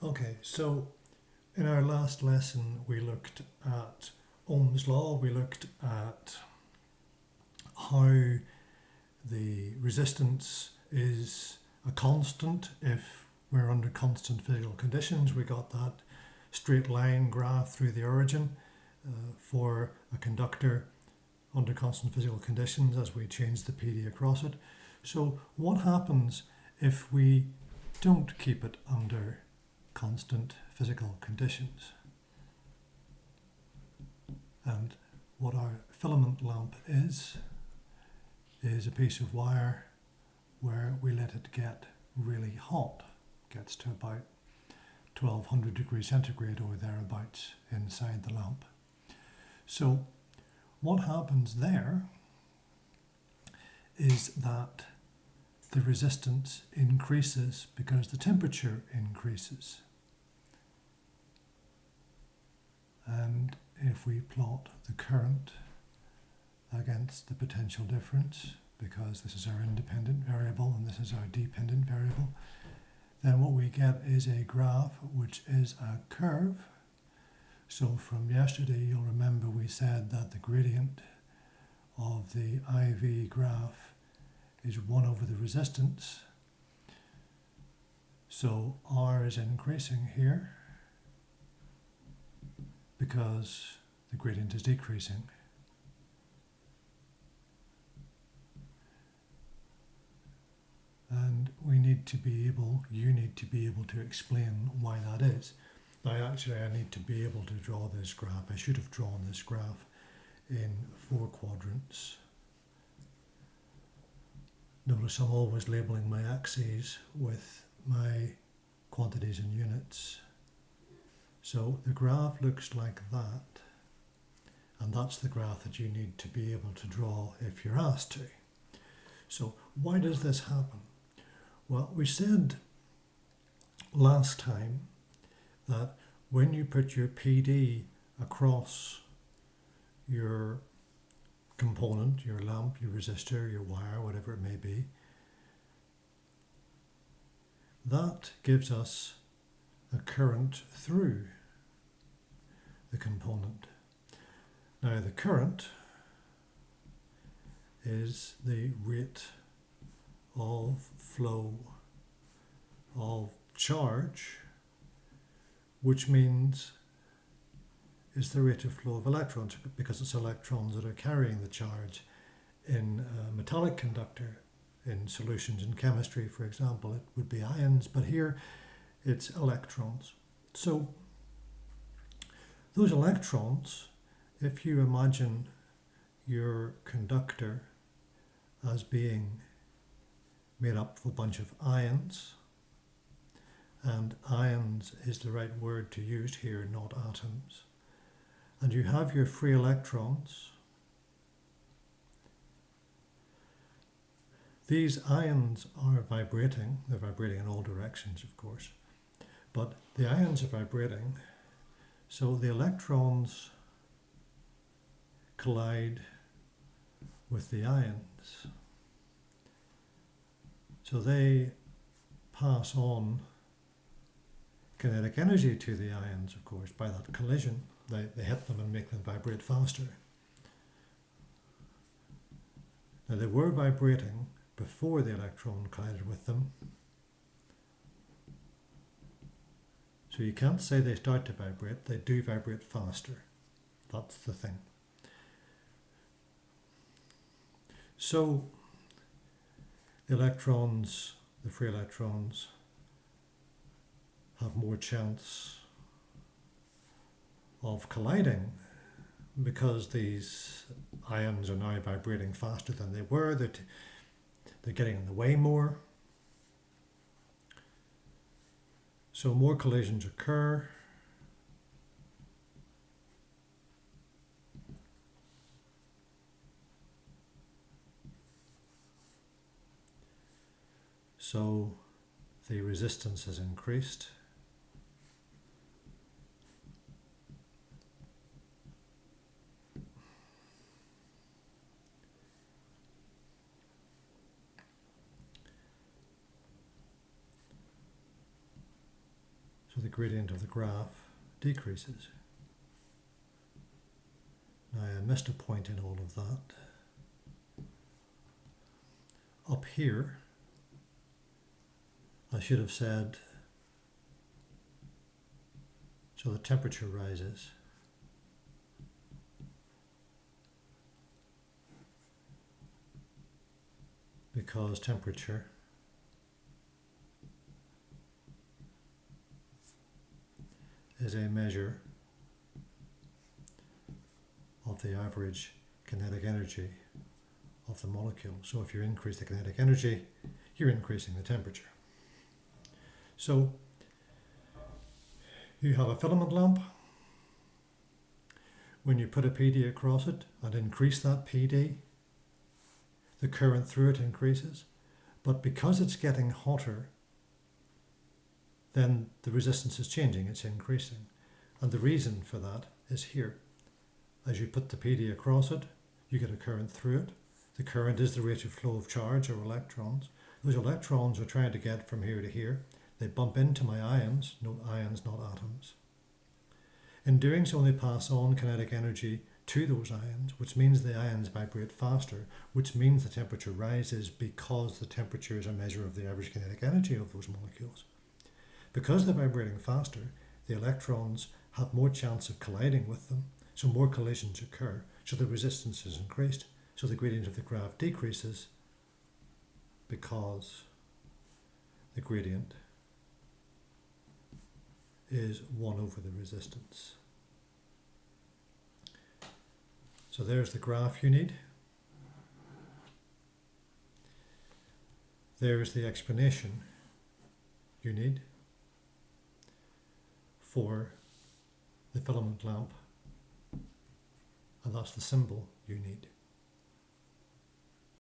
Okay, so in our last lesson we looked at Ohm's law. We looked at how the resistance is a constant if we're under constant physical conditions. We got that straight line graph through the origin for a conductor under constant physical conditions as we change the PD across it. So what happens if we don't keep it under constant physical conditions? And what our filament lamp is a piece of wire where we let it get really hot. Gets to about 1200 degrees centigrade or thereabouts inside the lamp. So what happens there is that the resistance increases because the temperature increases. And if we plot the current against the potential difference, because this is our independent variable and this is our dependent variable, then what we get is a graph which is a curve. So from yesterday you'll remember we said that the gradient of the IV graph is 1 over the resistance. So R is increasing here because the gradient is decreasing. And you need to be able to explain why that is. Now actually I need to be able to draw this graph. I should have drawn this graph in 4 quadrants. Notice I'm always labelling my axes with my quantities in units. So the graph looks like that, and that's the graph that you need to be able to draw if you're asked to. So why does this happen? Well, we said last time that when you put your PD across your component, your lamp, your resistor, your wire, whatever it may be, that gives us a current through the component. Now the current is the rate of flow of charge, which means is the rate of flow of electrons, because it's electrons that are carrying the charge. In a metallic conductor, in solutions in chemistry, for example, it would be ions, but here it's electrons. So those electrons, if you imagine your conductor as being made up of a bunch of ions, and ions is the right word to use here, not atoms, and you have your free electrons. These ions are vibrating. They're vibrating in all directions, of course, but the ions are vibrating, so the electrons collide with the ions. So they pass on kinetic energy to the ions, of course, by that collision. They hit them and make them vibrate faster. Now they were vibrating before the electron collided with them. So you can't say they start to vibrate, they do vibrate faster. That's the thing. So the electrons, the free electrons, have more chance of colliding because these ions are now vibrating faster than they were. They're getting in the way more. So more collisions occur. So the resistance has increased. So the gradient of the graph decreases. Now I missed a point in all of that. Up here, I should have said, so the temperature rises. Because temperature is a measure of the average kinetic energy of the molecule. So if you increase the kinetic energy, you're increasing the temperature. So you have a filament lamp. When you put a PD across it and increase that PD, the current through it increases. But because it's getting hotter, then the resistance is changing, it's increasing. And the reason for that is here. As you put the PD across it, you get a current through it. The current is the rate of flow of charge or electrons. Those electrons are trying to get from here to here. They bump into my ions, note ions, not atoms. In doing so, they pass on kinetic energy to those ions, which means the ions vibrate faster, which means the temperature rises because the temperature is a measure of the average kinetic energy of those molecules. Because they're vibrating faster, the electrons have more chance of colliding with them, so more collisions occur, so the resistance is increased, so the gradient of the graph decreases because the gradient is 1 over the resistance. So there's the graph you need. There's the explanation you need for the filament lamp, and that's the symbol you need.